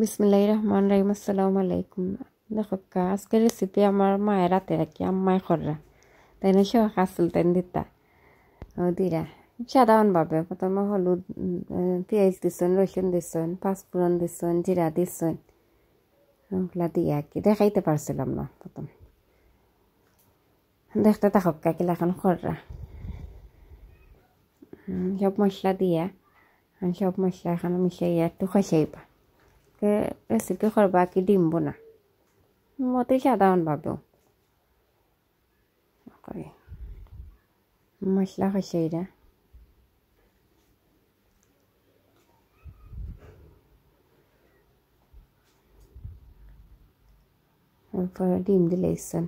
বিসমিল্লাহির রহমানির রহিম। আসসালামু আলাইকুম। দেখো আজকের রেসিপি আমার মায়ের রাতে রাখি আম্মাই খররা তাই না সহ আসল তাই দিতা দিরা সাধারণভাবে প্রথমে হলুদ পেঁয়াজ দিচ্ছেন, রসুন দিচ্ছেন, পাঁচফোড়ন দিচ্ছেন, জিরা দিচ্ছেন, ওগুলা দিয়ে আর কি দেখাইতে পারছিলাম না প্রথম দেখতে থাকক কিলা এখন খররা সব মশলা দিয়া সব মশলা এখন মিশাইয়া একটু খসাইবা রেসিপি করবা কি ডিম্ব না মতে সাধারণভাবেও করে মশলা খসাইরা তারপরে ডিম দিলেইছেন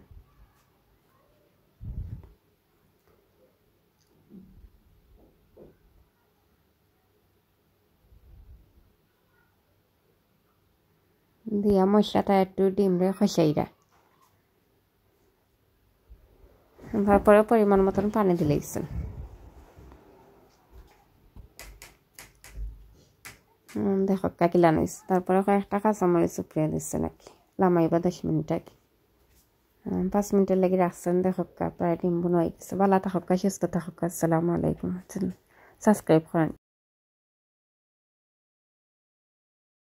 দিয়া মশলাটা একটু ডিম রে খসাইরা তারপরে পরিমাণ মতন পানি দিলেইছেন দেখো কিলা নিয়েছে তারপরে কয়েকটা কাঁচামরিচ উপড়িয়ে দিচ্ছে নাকি লামাইবা 10 মিনিট আগে 5 মিনিটের লেগে রাখছেন দেখো প্রায় ডিম বোনা হয়ে গেছে। ভালো থাকা সুস্থ থাকা। আসসালামু আলাইকুম। সাবস্ক্রাইব করেন।